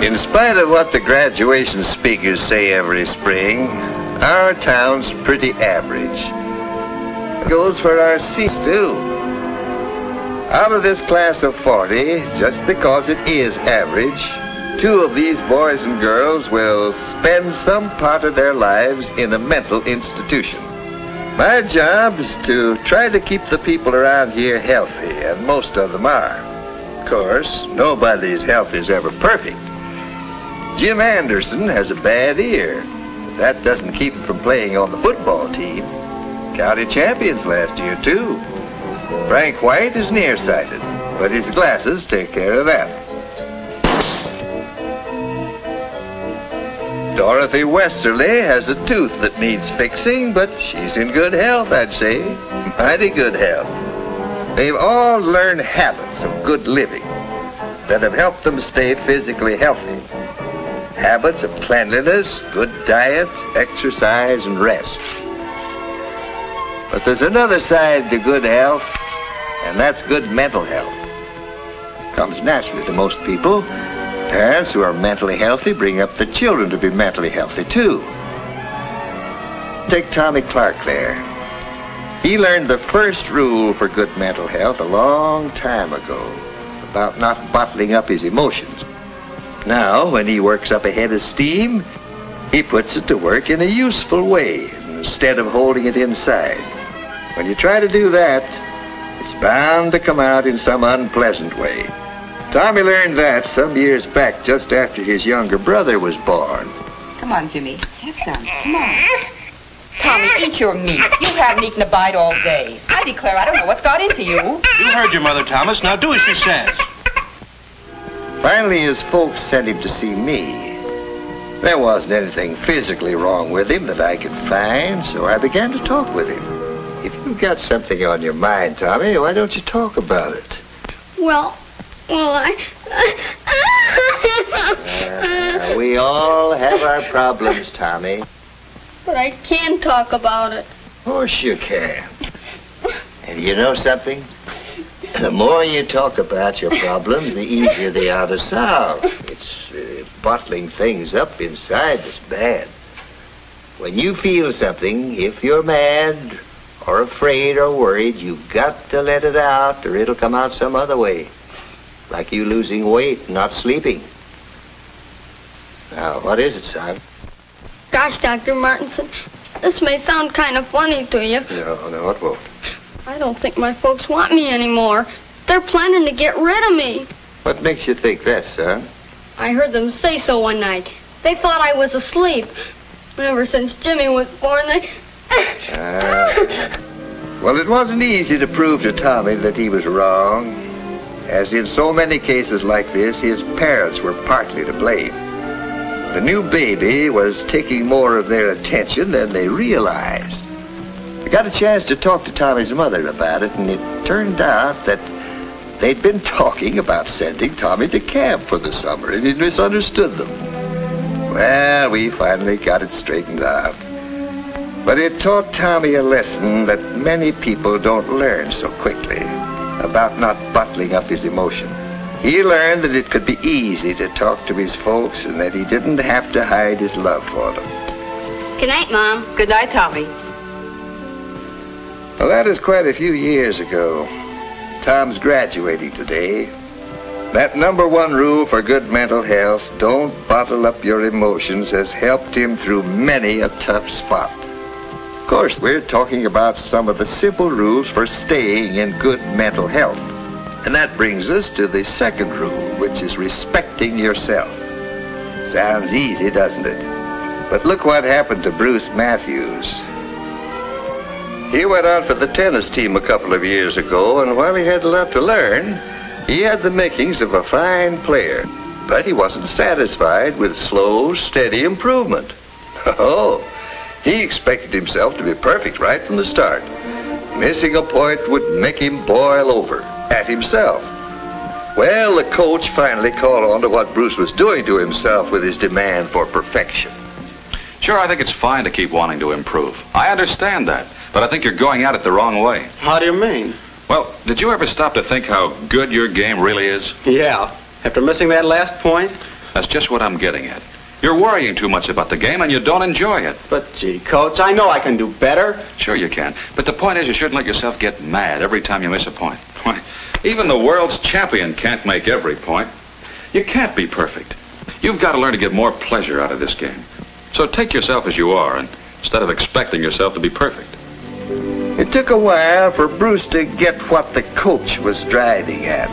In spite of what the graduation speakers say every spring, our town's pretty average. It goes for our seats, too. Out of this class of 40, just because it is average, 2 of these boys and girls will spend some part of their lives in a mental institution. My job is to try to keep the people around here healthy, and most of them are. Of course, nobody's health is ever perfect. Jim Anderson has a bad ear. That doesn't keep him from playing on the football team. County champions last year, too. Frank White is nearsighted, but his glasses take care of that. Dorothy Westerly has a tooth that needs fixing, but she's in good health, I'd say. Mighty good health. They've all learned habits of good living that have helped them stay physically healthy. Habits of cleanliness, good diet, exercise, and rest. But there's another side to good health, and that's good mental health. Comes naturally to most people. Parents who are mentally healthy bring up the children to be mentally healthy, too. Take Tommy Clark there. He learned the first rule for good mental health a long time ago, about not bottling up his emotions. Now, when he works up a head of steam, he puts it to work in a useful way, instead of holding it inside. When you try to do that, it's bound to come out in some unpleasant way. Tommy learned that some years back, just after his younger brother was born. Come on, Jimmy. Have some. Come on. Tommy, eat your meat. You haven't eaten a bite all day. I declare I don't know what's got into you. You heard your mother, Thomas. Now do as she says. Finally, his folks sent him to see me. There wasn't anything physically wrong with him that I could find, so I began to talk with him. If you've got something on your mind, Tommy, why don't you talk about it? Well, We all have our problems, Tommy. But I can talk about it. Of course you can. And you know something? The more you talk about your problems, the easier they are to solve. It's bottling things up inside that's bad. When you feel something, if you're mad or afraid or worried, you've got to let it out or it'll come out some other way. Like you losing weight and not sleeping. Now, what is it, son? Gosh, Dr. Martinson, this may sound kind of funny to you. No, it won't. I don't think my folks want me anymore. They're planning to get rid of me. What makes you think that, son? I heard them say so one night. They thought I was asleep. Ever since Jimmy was born, they... Well, it wasn't easy to prove to Tommy that he was wrong. As in so many cases like this, his parents were partly to blame. The new baby was taking more of their attention than they realized. I got a chance to talk to Tommy's mother about it, and it turned out that they'd been talking about sending Tommy to camp for the summer, and he'd misunderstood them. Well, we finally got it straightened out. But it taught Tommy a lesson that many people don't learn so quickly, about not bottling up his emotion. He learned that it could be easy to talk to his folks and that he didn't have to hide his love for them. Good night, Mom. Good night, Tommy. Well, that is quite a few years ago. Tom's graduating today. That #1 rule for good mental health, don't bottle up your emotions, has helped him through many a tough spot. Of course, we're talking about some of the simple rules for staying in good mental health. And that brings us to the second rule, which is respecting yourself. Sounds easy, doesn't it? But look what happened to Bruce Matthews. He went out for the tennis team a couple of years ago, and while he had a lot to learn, he had the makings of a fine player. But he wasn't satisfied with slow, steady improvement. Oh, he expected himself to be perfect right from the start. Missing a point would make him boil over at himself. Well, the coach finally caught on to what Bruce was doing to himself with his demand for perfection. Sure, I think it's fine to keep wanting to improve. I understand that, but I think you're going at it the wrong way. How do you mean? Well, did you ever stop to think how good your game really is? Yeah. After missing that last point? That's just what I'm getting at. You're worrying too much about the game and you don't enjoy it. But, gee, Coach, I know I can do better. Sure you can. But the point is you shouldn't let yourself get mad every time you miss a point. Why, even the world's champion can't make every point. You can't be perfect. You've got to learn to get more pleasure out of this game. So take yourself as you are and instead of expecting yourself to be perfect. It took a while for Bruce to get what the coach was driving at.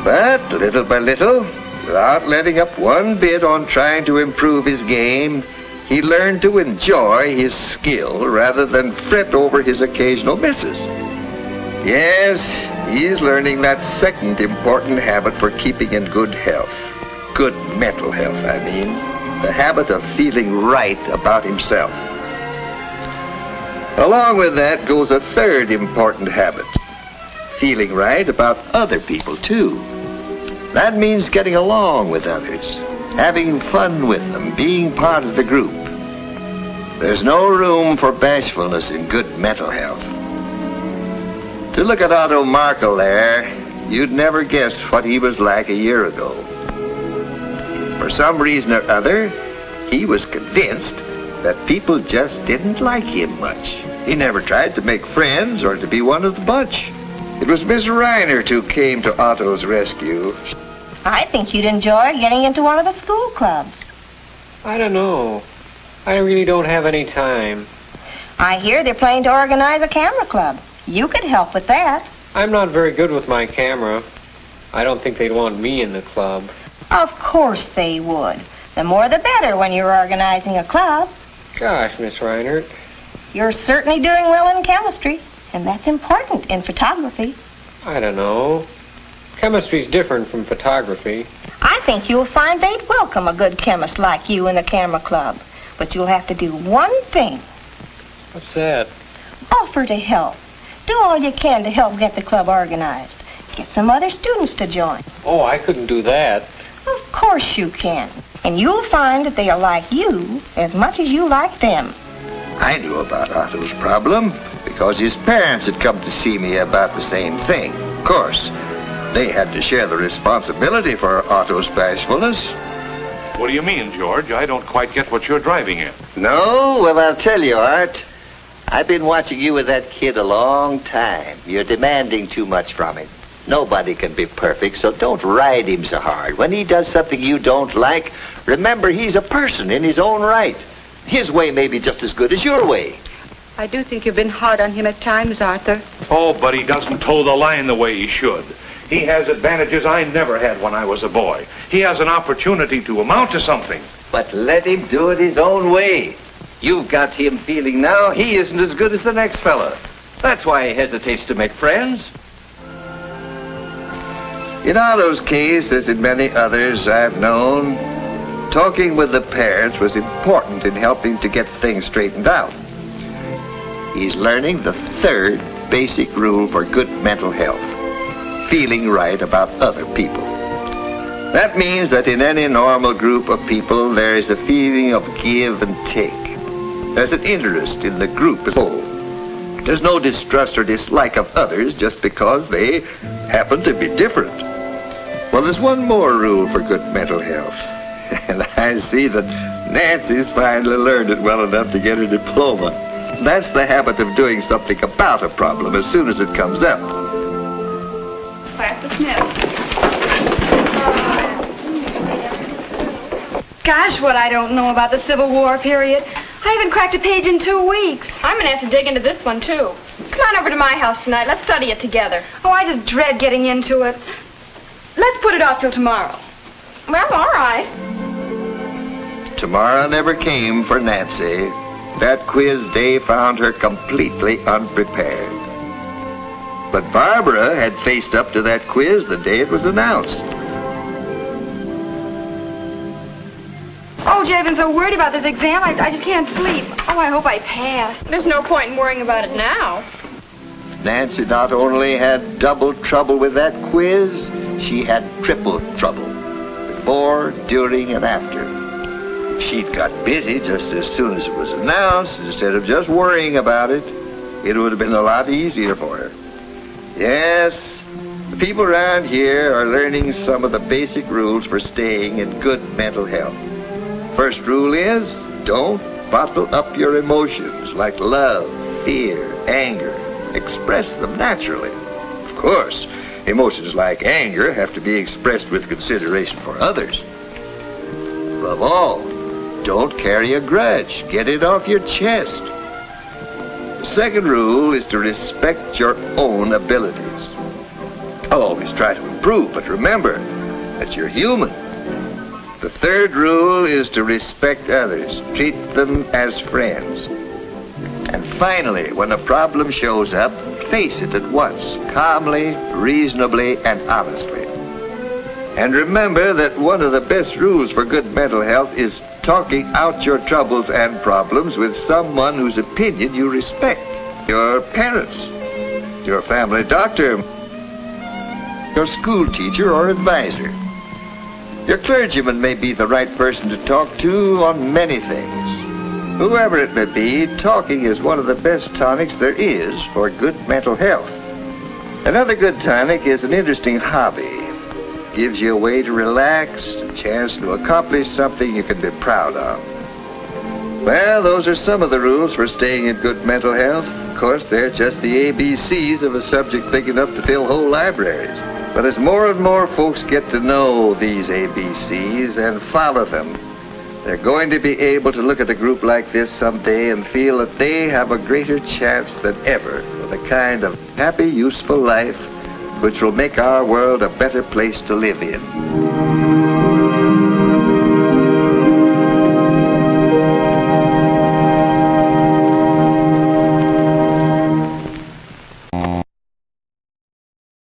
But little by little, without letting up one bit on trying to improve his game, he learned to enjoy his skill rather than fret over his occasional misses. Yes, he's learning that second important habit for keeping in good health. Good mental health, I mean. The habit of feeling right about himself. Along with that goes a third important habit. Feeling right about other people, too. That means getting along with others, having fun with them, being part of the group. There's no room for bashfulness in good mental health. To look at Otto Markel there, you'd never guessed what he was like a year ago. For some reason or other, he was convinced that people just didn't like him much. He never tried to make friends or to be one of the bunch. It was Miss Reinert who came to Otto's rescue. I think you'd enjoy getting into one of the school clubs. I don't know. I really don't have any time. I hear they're planning to organize a camera club. You could help with that. I'm not very good with my camera. I don't think they'd want me in the club. Of course they would. The more the better when you're organizing a club. Gosh, Miss Reinert. You're certainly doing well in chemistry, and that's important in photography. I don't know. Chemistry's different from photography. I think you'll find they'd welcome a good chemist like you in the camera club. But you'll have to do one thing. What's that? Offer to help. Do all you can to help get the club organized. Get some other students to join. Oh, I couldn't do that. Of course you can. And you'll find that they'll like you as much as you like them. I knew about Otto's problem because his parents had come to see me about the same thing. Of course, they had to share the responsibility for Otto's bashfulness. What do you mean, George? I don't quite get what you're driving at. No? Well, I'll tell you, Art. I've been watching you with that kid a long time. You're demanding too much from him. Nobody can be perfect, so don't ride him so hard. When he does something you don't like, remember he's a person in his own right. His way may be just as good as your way. I do think you've been hard on him at times, Arthur. Oh, but he doesn't toe the line the way he should. He has advantages I never had when I was a boy. He has an opportunity to amount to something. But let him do it his own way. You've got him feeling now he isn't as good as the next fella. That's why he hesitates to make friends. In Otto's case, as in many others I've known, talking with the parents was important in helping to get things straightened out. He's learning the third basic rule for good mental health. Feeling right about other people. That means that in any normal group of people, there is a feeling of give and take. There's an interest in the group as a whole. There's no distrust or dislike of others just because they happen to be different. Well, there's one more rule for good mental health. And I see that Nancy's finally learned it well enough to get her diploma. That's the habit of doing something about a problem as soon as it comes up. Class dismissed. Gosh, what I don't know about the Civil War period. I haven't cracked a page in 2 weeks. I'm going to have to dig into this one, too. Come on over to my house tonight. Let's study it together. Oh, I just dread getting into it. Let's put it off till tomorrow. Well, all right. Tomorrow never came for Nancy. That quiz day found her completely unprepared. But Barbara had faced up to that quiz the day it was announced. Oh, Jay, I've been so worried about this exam, I just can't sleep. Oh, I hope I pass. There's no point in worrying about it now. Nancy not only had double trouble with that quiz, she had triple trouble. Before, during, and after. She'd got busy just as soon as it was announced. Instead of just worrying about it, it would have been a lot easier for her. Yes, but people around here are learning some of the basic rules for staying in good mental health. First rule is, don't bottle up your emotions like love, fear, anger. Express them naturally. Of course, emotions like anger have to be expressed with consideration for others. Above all, don't carry a grudge. Get it off your chest. The second rule is to respect your own abilities. Always try to improve, but remember that you're human. The third rule is to respect others. Treat them as friends. And finally, when a problem shows up, face it at once, calmly, reasonably, and honestly. And remember that one of the best rules for good mental health is talking out your troubles and problems with someone whose opinion you respect. Your parents, your family doctor, your school teacher or advisor. Your clergyman may be the right person to talk to on many things. Whoever it may be, talking is one of the best tonics there is for good mental health. Another good tonic is an interesting hobby. Gives you a way to relax, a chance to accomplish something you can be proud of. Well, those are some of the rules for staying in good mental health. Of course, they're just the ABCs of a subject big enough to fill whole libraries. But as more and more folks get to know these ABCs and follow them, they're going to be able to look at a group like this someday and feel that they have a greater chance than ever for the kind of happy, useful life which will make our world a better place to live in.